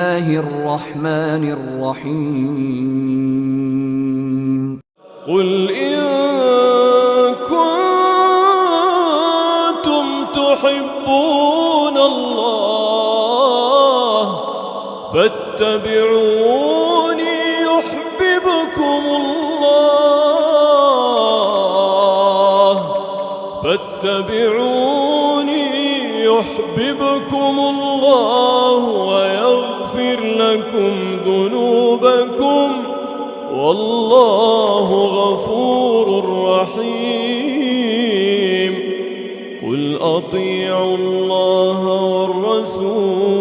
الرحمن الرحيم قل إن كنتم تحبون الله فاتبعوني يحببكم الله ويغفر لكم ذنوبكم والله غفور رحيم قل أطيعوا الله والرسول